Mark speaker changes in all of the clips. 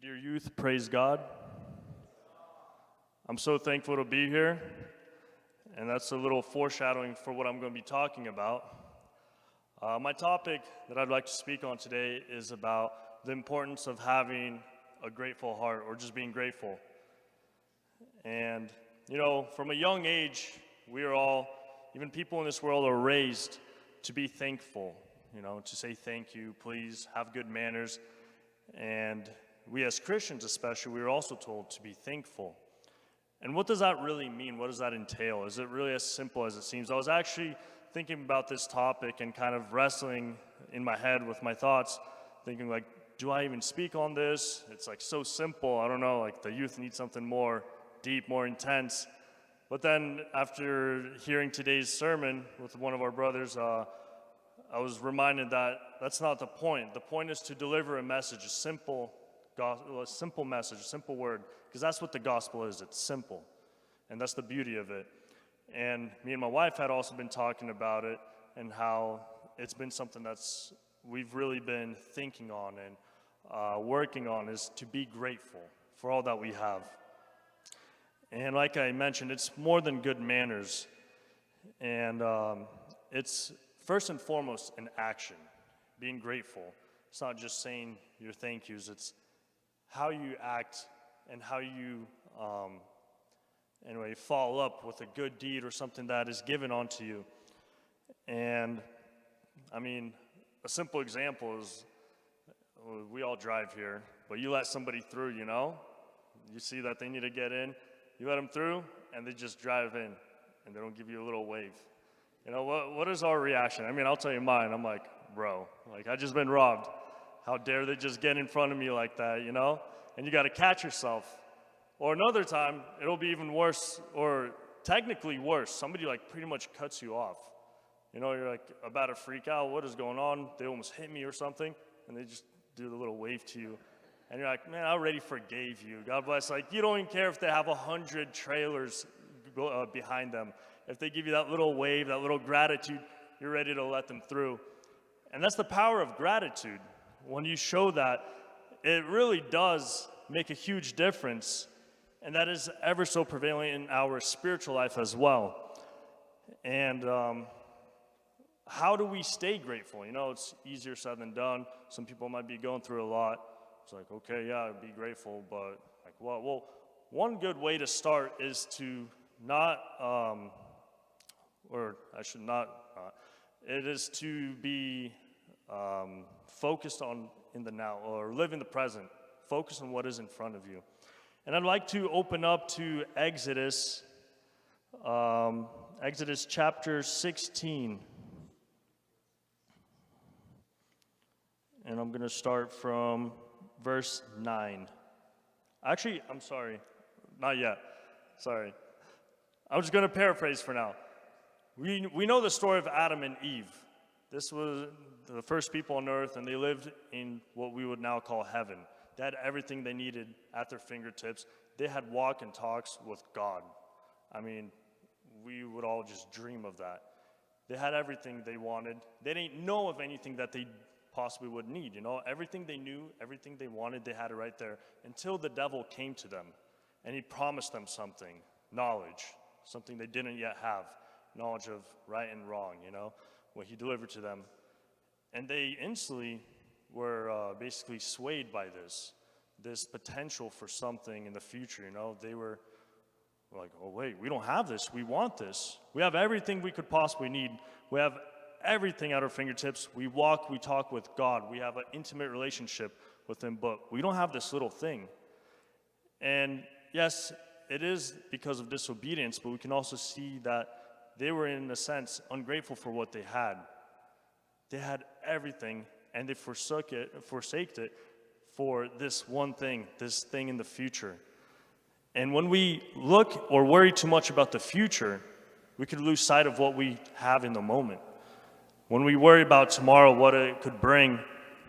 Speaker 1: Dear youth, praise God. I'm so thankful to be here, and that's a little foreshadowing for what I'm going to be talking about. My topic that I'd like to speak on today is about the importance of having a grateful heart, or just being grateful. And, you know, from a young age, we are all, even people in this world, are raised to be thankful, you know, to say thank you, please, have good manners. And we as Christians especially, we are also told to be thankful. And what does that really mean? What does that entail? Is it really as simple as it seems? I was actually thinking about this topic and kind of wrestling in my head with my thoughts, thinking like, do I even speak on this? It's like so simple. I don't know, like the youth need something more deep, more intense. But then after hearing today's sermon with one of our brothers, I was reminded that that's not the point. The point is to deliver a message, a simple message, a simple word, because that's what the gospel is. It's simple, and that's the beauty of it. And me and my wife had also been talking about it and how it's been something that's we've really been thinking on and working on, is to be grateful for all that we have. And like I mentioned, it's more than good manners, and it's first and foremost an action, being grateful. It's not just saying your thank yous, it's how you act and how you follow up with a good deed or something that is given onto you. And I mean, a simple example is we all drive here, but you let somebody through, you know? You see that they need to get in, you let them through, and they just drive in, and they don't give you a little wave. You know, what is our reaction? I mean, I'll tell you mine. I'm like, bro, like I just been robbed. How dare they just get in front of me like that, you know? And you got to catch yourself. Or another time, it'll be even worse, or technically worse. Somebody like pretty much cuts you off. You know, you're like about to freak out. What is going on? They almost hit me or something. And they just do the little wave to you. And you're like, man, I already forgave you. God bless. Like, you don't even care if they have 100 trailers behind them. If they give you that little wave, that little gratitude, you're ready to let them through. And that's the power of gratitude. When you show that, it really does make a huge difference. And that is ever so prevalent in our spiritual life as well. And how do we stay grateful? You know, it's easier said than done. Some people might be going through a lot. It's like, okay, yeah, be grateful, but like, well, one good way to start is to not, it is to be focused on in the now, or live in the present. Focus on what is in front of you. And I'd like to open up to Exodus chapter 16. And I'm going to start from verse 9. Actually, I'm sorry. Not yet. Sorry. I'm just going to paraphrase for now. We know the story of Adam and Eve. This was the first people on earth, and they lived in what we would now call heaven. They had everything they needed at their fingertips. They had walk and talks with God. I mean, we would all just dream of that. They had everything they wanted. They didn't know of anything that they possibly would need, you know? Everything they knew, everything they wanted, they had it right there, until the devil came to them, and he promised them something, knowledge, something they didn't yet have, knowledge of right and wrong, you know, what he delivered to them. And they instantly were basically swayed by this potential for something in the future, you know. They were like, oh wait, we don't have this, we want this. We have everything we could possibly need. We have everything at our fingertips. We walk, we talk with God. We have an intimate relationship with him, but we don't have this little thing. And yes, it is because of disobedience, but we can also see that they were, in a sense, ungrateful for what they had. They had everything, and they forsaked it for this one thing, this thing in the future. And when we look or worry too much about the future, we could lose sight of what we have in the moment. When we worry about tomorrow, what it could bring,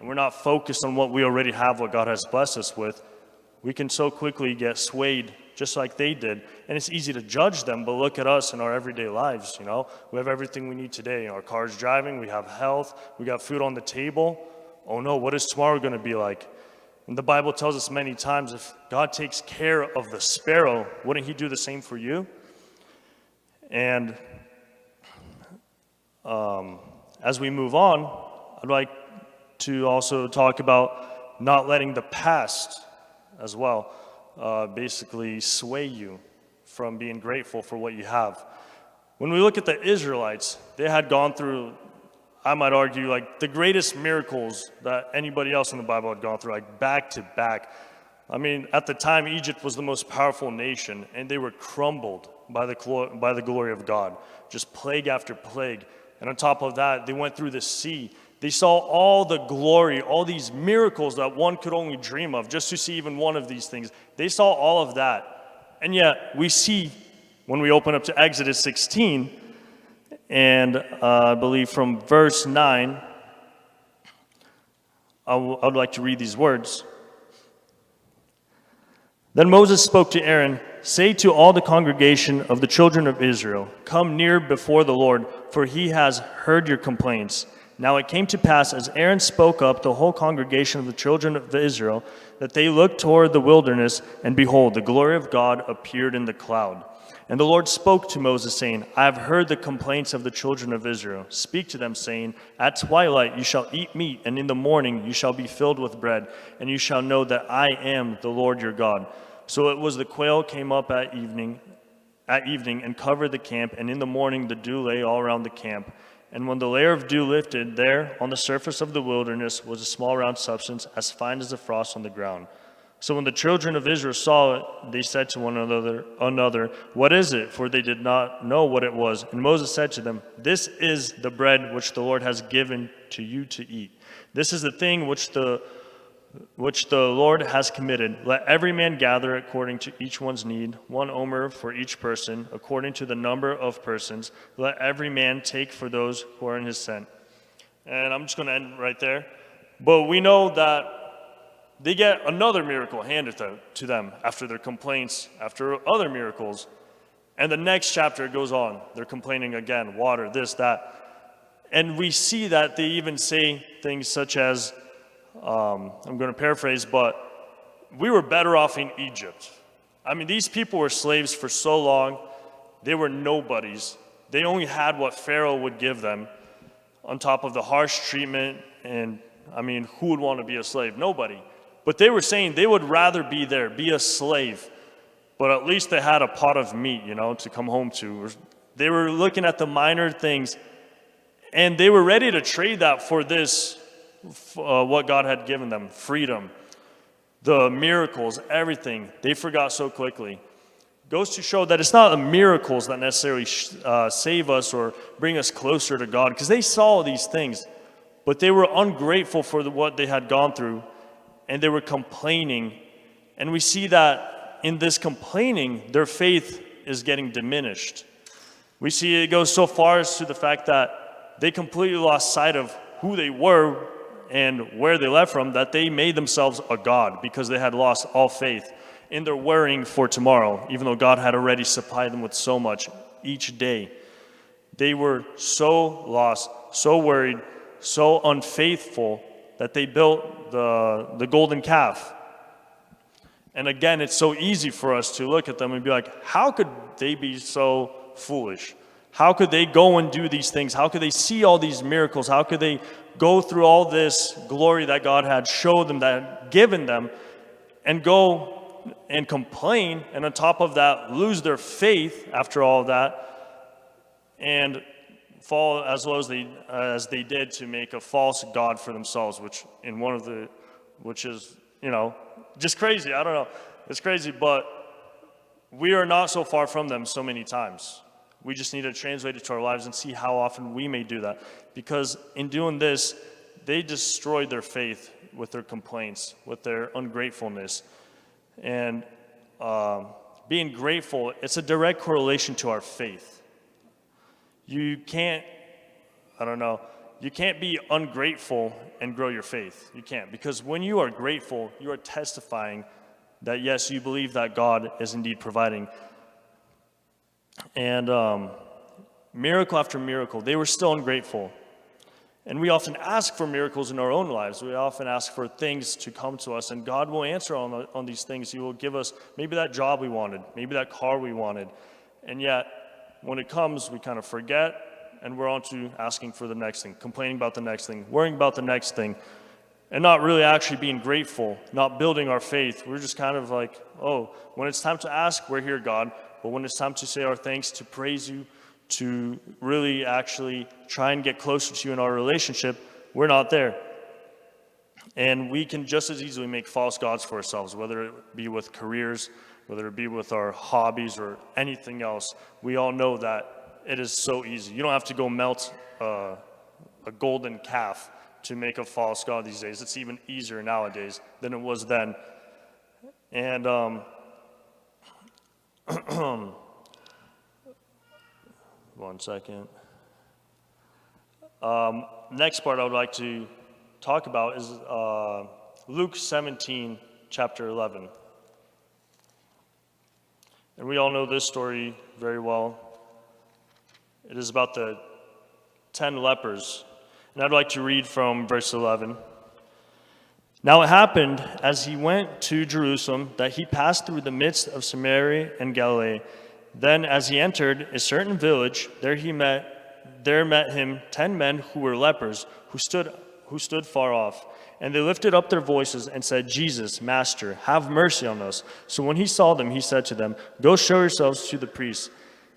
Speaker 1: and we're not focused on what we already have, what God has blessed us with, we can so quickly get swayed just like they did. And it's easy to judge them, but look at us in our everyday lives, you know. We have everything we need today. Our car's driving, we have health, we got food on the table. Oh no, what is tomorrow going to be like? And the Bible tells us many times, if God takes care of the sparrow, wouldn't he do the same for you? And as we move on, I'd like to also talk about not letting the past as well basically sway you from being grateful for what you have. When we look at the Israelites, they had gone through, I might argue, like the greatest miracles that anybody else in the Bible had gone through, like back to back. I mean, at the time, Egypt was the most powerful nation, and they were crumbled by the glory of God, just plague after plague. And on top of that, they went through the sea. They saw all the glory, all these miracles that one could only dream of, just to see even one of these things. They saw all of that. And yet, we see, when we open up to Exodus 16, and I believe from verse 9, I would like to read these words. Then Moses spoke to Aaron, "Say to all the congregation of the children of Israel, 'Come near before the Lord, for he has heard your complaints.' Now it came to pass, as Aaron spoke up, the whole congregation of the children of Israel, that they looked toward the wilderness, and behold, the glory of God appeared in the cloud. And the Lord spoke to Moses, saying, I have heard the complaints of the children of Israel. Speak to them, saying, At twilight you shall eat meat, and in the morning you shall be filled with bread, and you shall know that I am the Lord your God. So it was the quail came up at evening and covered the camp, and in the morning the dew lay all around the camp. And when the layer of dew lifted, there on the surface of the wilderness was a small round substance, as fine as the frost on the ground. So when the children of Israel saw it, they said to one another, What is it? For they did not know what it was. And Moses said to them, This is the bread which the Lord has given to you to eat. This is the thing which the Lord has committed. Let every man gather according to each one's need, 1 omer for each person, according to the number of persons. Let every man take for those who are in his tent." And I'm just going to end right there. But we know that they get another miracle handed to them after their complaints, after other miracles. And the next chapter goes on. They're complaining again, water, this, that. And we see that they even say things such as, I'm going to paraphrase, but we were better off in Egypt. I mean, these people were slaves for so long. They were nobodies. They only had what Pharaoh would give them on top of the harsh treatment. And I mean, who would want to be a slave? Nobody. But they were saying they would rather be there, be a slave. But at least they had a pot of meat, to come home to. They were looking at the minor things, and they were ready to trade that for this, what God had given them, freedom, the miracles, everything. They forgot so quickly. Goes to show that it's not the miracles that necessarily save us or bring us closer to God, because they saw these things, but they were ungrateful for what they had gone through, and they were complaining. And we see that in this complaining, their faith is getting diminished. We see it goes so far as to the fact that they completely lost sight of who they were and where they left from, that they made themselves a god because they had lost all faith in their worrying for tomorrow, even though God had already supplied them with so much each day. They were so lost, so worried, so unfaithful that they built the golden calf. And again, it's so easy for us to look at them and be like, how could they be so foolish? How could they go and do these things? How could they see all these miracles? How could they go through all this glory that God had showed them, that had given them, and go and complain, and on top of that, lose their faith after all of that, and fall as low as they did to make a false god for themselves, which is, just crazy. I don't know. It's crazy, but we are not so far from them so many times. We just need to translate it to our lives and see how often we may do that. Because in doing this, they destroyed their faith with their complaints, with their ungratefulness. And being grateful, it's a direct correlation to our faith. You can't be ungrateful and grow your faith. You can't. Because when you are grateful, you are testifying that, yes, you believe that God is indeed providing. And miracle after miracle, they were still ungrateful. And we often ask for miracles in our own lives. We often ask for things to come to us, and God will answer on these things. He will give us maybe that job we wanted, maybe that car we wanted. And yet, when it comes, we kind of forget, and we're on to asking for the next thing, complaining about the next thing, worrying about the next thing, and not really actually being grateful, not building our faith. We're just kind of like, oh, when it's time to ask, we're here, God. But when it's time to say our thanks, to praise you, to really actually try and get closer to you in our relationship, we're not there. And we can just as easily make false gods for ourselves, whether it be with careers, whether it be with our hobbies or anything else. We all know that it is so easy. You don't have to go melt a golden calf to make a false god these days. It's even easier nowadays than it was then. And one second. Next part I would like to talk about is Luke 17, chapter 11. And we all know this story very well. It is about the 10 lepers. And I'd like to read from verse 11. Now it happened as he went to Jerusalem that he passed through the midst of Samaria and Galilee. Then as he entered a certain village, there met him 10 men who were lepers, who stood far off. And they lifted up their voices and said, Jesus, Master, have mercy on us. So when he saw them, he said to them, Go show yourselves to the priests.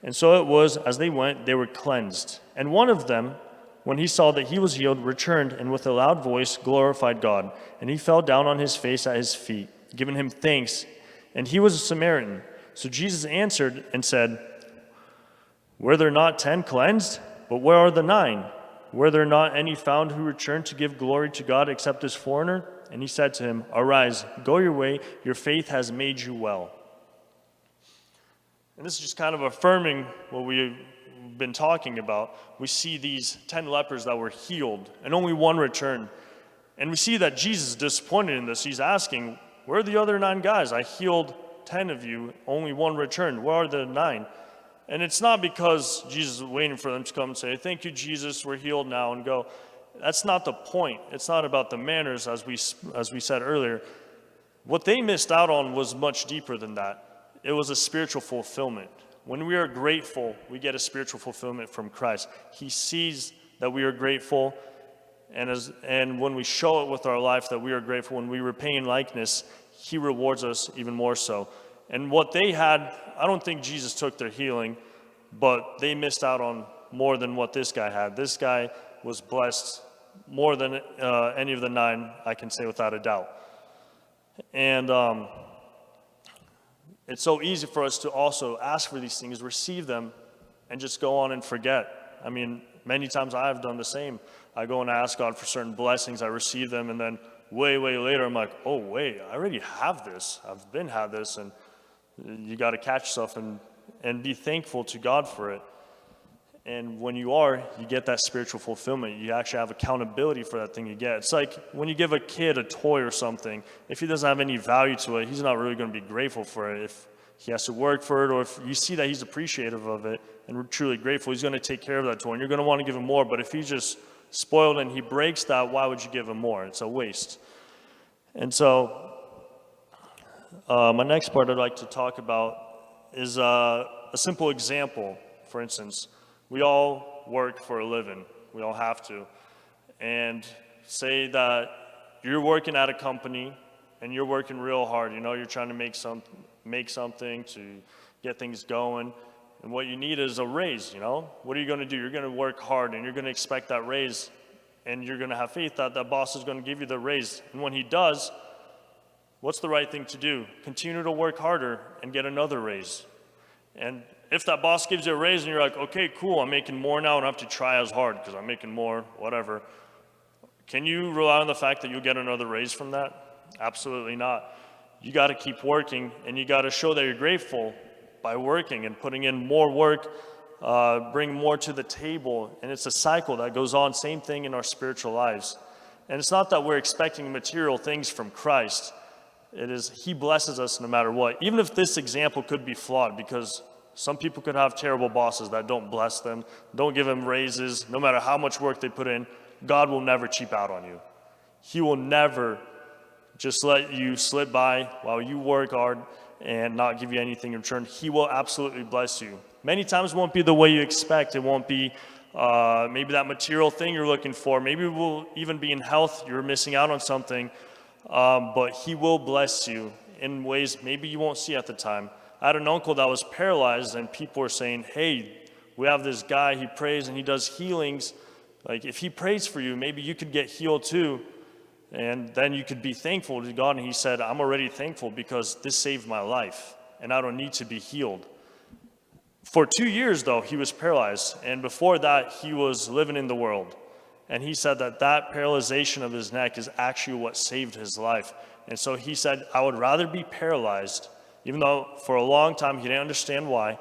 Speaker 1: And so it was, as they went, they were cleansed. And one of them, when he saw that he was healed, returned, and with a loud voice glorified God. And he fell down on his face at his feet, giving him thanks. And he was a Samaritan. So Jesus answered and said, Were there not 10 cleansed? But where are the 9? Were there not any found who returned to give glory to God except this foreigner? And he said to him, Arise, go your way, your faith has made you well. And this is just kind of affirming what we've been talking about. We see these 10 lepers that were healed, and only one returned. And we see that Jesus is disappointed in this. He's asking, Where are the other 9 guys? I healed 10 of you, only one returned. Where are the 9? And it's not because Jesus is waiting for them to come and say, Thank you, Jesus, we're healed now, and go. That's not the point. It's not about the manners, as we said earlier. What they missed out on was much deeper than that. It was a spiritual fulfillment. When we are grateful, we get a spiritual fulfillment from Christ. He sees that we are grateful, and when we show it with our life that we are grateful, when we repay in likeness, he rewards us even more so. And what they had, I don't think Jesus took their healing, but they missed out on more than what this guy had. This guy was blessed more than any of the 9, I can say without a doubt. And it's so easy for us to also ask for these things, receive them, and just go on and forget. I mean, many times I've done the same. I go and ask God for certain blessings, I receive them, and then way later I'm like, oh wait, I already have this. I've had this, and you got to catch yourself and be thankful to God for it. And when you are, you get that spiritual fulfillment. You actually have accountability for that thing you get. It's like when you give a kid a toy or something, if he doesn't have any value to it, he's not really going to be grateful for it. If he has to work for it, or if you see that he's appreciative of it and truly grateful, he's going to take care of that toy, and you're going to want to give him more. But if he's just spoiled and he breaks that, why would you give him more? It's a waste. And so my next part I'd like to talk about is a simple example. For instance, we all work for a living. We all have to. And say that you're working at a company and you're working real hard. You know, you're trying to make something to get things going. And what you need is a raise, you know? What are you going to do? You're going to work hard and you're going to expect that raise. And you're going to have faith that that boss is going to give you the raise. And when he does, what's the right thing to do? Continue to work harder and get another raise. And if that boss gives you a raise and you're like, okay, cool, I'm making more now and I don't have to try as hard because I'm making more, whatever. Can you rely on the fact that you'll get another raise from that? Absolutely not. You got to keep working, and you got to show that you're grateful by working and putting in more work, bring more to the table. And it's a cycle that goes on, same thing in our spiritual lives. And it's not that we're expecting material things from Christ. It is he blesses us no matter what. Even if this example could be flawed, because some people could have terrible bosses that don't bless them, don't give them raises, no matter how much work they put in. God will never cheap out on you. He will never just let you slip by while you work hard and not give you anything in return. He will absolutely bless you. Many times it won't be the way you expect. It won't be maybe that material thing you're looking for. Maybe it will even be in health. You're missing out on something. But he will bless you in ways maybe you won't see at the time. I had an uncle that was paralyzed, and people were saying, hey, we have this guy, he prays and he does healings. Like, if he prays for you, maybe you could get healed too. And then you could be thankful to God. And he said, I'm already thankful because this saved my life, and I don't need to be healed. For 2 years, though, he was paralyzed. And before that, he was living in the world. And he said that paralyzation of his neck is actually what saved his life. And so he said, I would rather be paralyzed, even though for a long time he didn't understand why,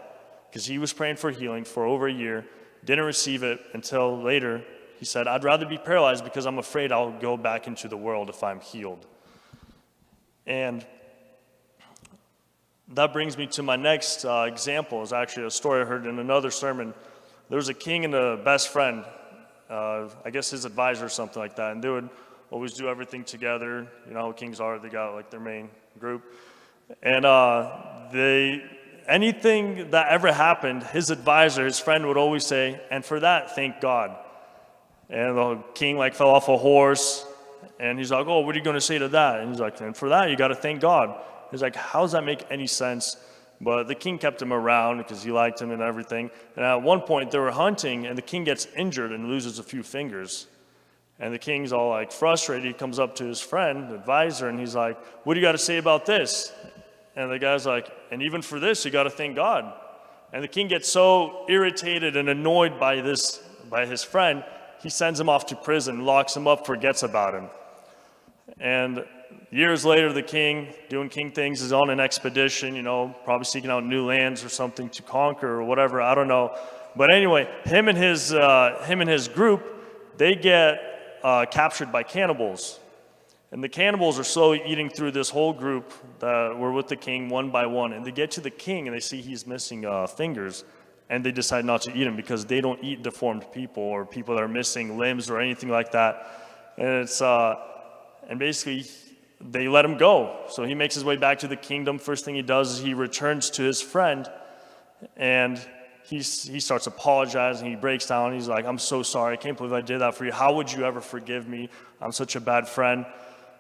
Speaker 1: because he was praying for healing for over a year, didn't receive it until later. He said, I'd rather be paralyzed because I'm afraid I'll go back into the world if I'm healed. And that brings me to my next example. It's actually a story I heard in another sermon. There was a king and a best friend, I guess his advisor or something like that, and they would always do everything together. You know how kings are, they got like their main group. And anything that ever happened, his advisor, his friend would always say, and for that, thank God. And the king like fell off a horse, and he's like, oh, what are you going to say to that? And he's like, and for that, you got to thank God. He's like, how does that make any sense? But the king kept him around because he liked him and everything. And at one point, they were hunting, and the king gets injured and loses a few fingers. And the king's all like frustrated. He comes up to his friend, the advisor, and he's like, what do you got to say about this? And the guy's like, and even for this, you got to thank God. And the king gets so irritated and annoyed by his friend, he sends him off to prison, locks him up, forgets about him. And years later, the king, doing king things, is on an expedition, you know, probably seeking out new lands or something to conquer or whatever, I don't know. But anyway, him and his group, they get captured by cannibals. And the cannibals are slowly eating through this whole group that were with the king one by one. And they get to the king and they see he's missing fingers. And they decide not to eat him because they don't eat deformed people or people that are missing limbs or anything like that. And and basically they let him go. So he makes his way back to the kingdom. First thing he does is he returns to his friend, and he starts apologizing. He breaks down. He's like, I'm so sorry. I can't believe I did that for you. How would you ever forgive me? I'm such a bad friend.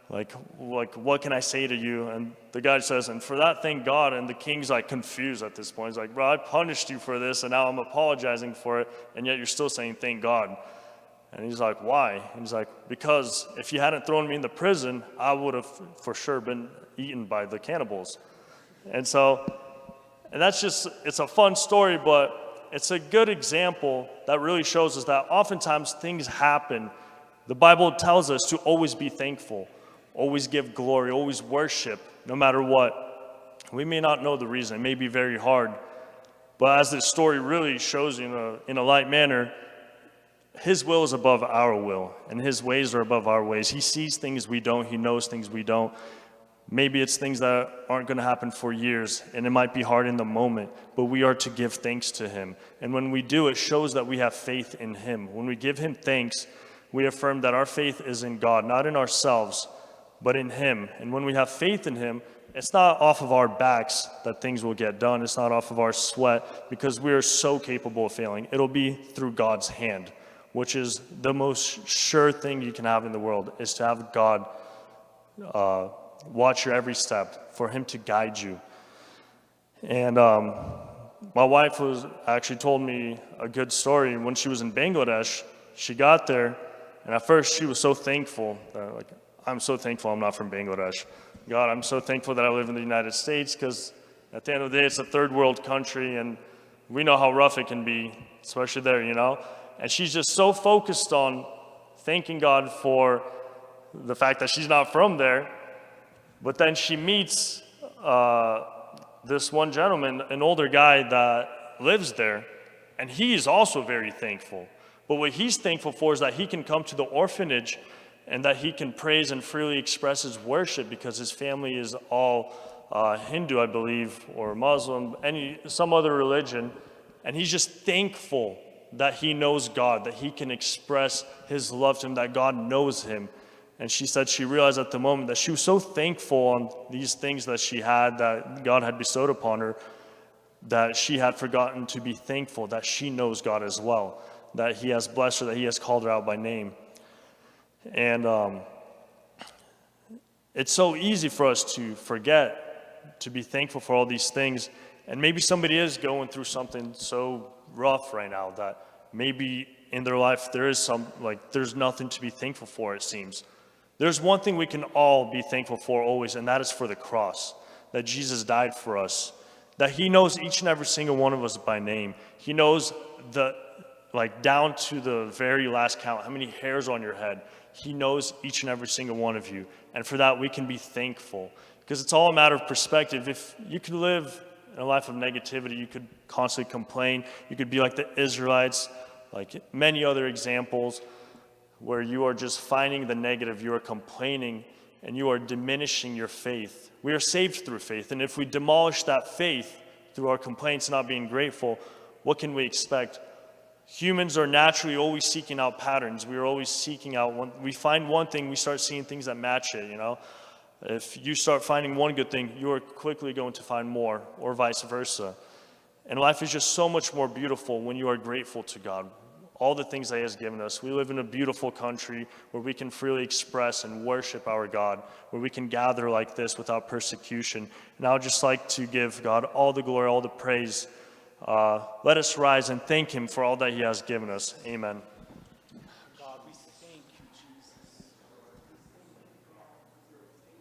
Speaker 1: Like, what can I say to you? And the guy says, and for that, thank God. And the king's like confused at this point. He's like, bro, I punished you for this, and now I'm apologizing for it, and yet you're still saying thank God. And he's like, why? And he's like, because if you hadn't thrown me in the prison, I would have for sure been eaten by the cannibals. And that's just, it's a fun story, but it's a good example that really shows us that oftentimes things happen. The Bible tells us to always be thankful, always give glory, always worship, no matter what. We may not know the reason. It may be very hard. But as this story really shows you in a light manner, his will is above our will, and his ways are above our ways. He sees things we don't. He knows things we don't. Maybe it's things that aren't going to happen for years, and it might be hard in the moment, but we are to give thanks to him. And when we do, it shows that we have faith in him. When we give him thanks, we affirm that our faith is in God, not in ourselves, but in him. And when we have faith in him, it's not off of our backs that things will get done. It's not off of our sweat, because we are so capable of failing. It'll be through God's hand, which is the most sure thing you can have in the world, is to have God watch your every step, for him to guide you. And my wife was actually told me a good story. When she was in Bangladesh, she got there, and at first she was so thankful. I'm so thankful I'm not from Bangladesh. God, I'm so thankful that I live in the United States, because at the end of the day, it's a third world country, and we know how rough it can be, especially there, you know? And she's just so focused on thanking God for the fact that she's not from there. But then she meets this one gentleman, an older guy that lives there, and he's also very thankful. But what he's thankful for is that he can come to the orphanage and that he can praise and freely express his worship, because his family is all Hindu, I believe, or Muslim, some other religion. And he's just thankful that he knows God, that he can express his love to him, that God knows him. And she said she realized at the moment that she was so thankful on these things that she had, that God had bestowed upon her, that she had forgotten to be thankful that she knows God as well, that he has blessed her, that he has called her out by name. And it's so easy for us to forget to be thankful for all these things. And maybe somebody is going through something so rough right now that maybe in their life there's nothing to be thankful for, it seems. There's one thing we can all be thankful for always, and that is for the cross, that Jesus died for us, that he knows each and every single one of us by name. He knows down to the very last count, how many hairs on your head. He knows each and every single one of you. And for that, we can be thankful. Because it's all a matter of perspective. If you could live in a life of negativity, you could constantly complain. You could be like the Israelites, like many other examples, where you are just finding the negative, you are complaining, and you are diminishing your faith. We are saved through faith. And if we demolish that faith through our complaints, not being grateful, what can we expect? Humans are naturally always seeking out patterns. We are always seeking out we find one thing, we start seeing things that match it, you know? If you start finding one good thing, you are quickly going to find more, or vice versa. And life is just so much more beautiful when you are grateful to God. All the things that he has given us. We live in a beautiful country where we can freely express and worship our God, where we can gather like this without persecution. And I would just like to give God all the glory, all the praise. Let us rise and thank him for all that he has given us. Amen.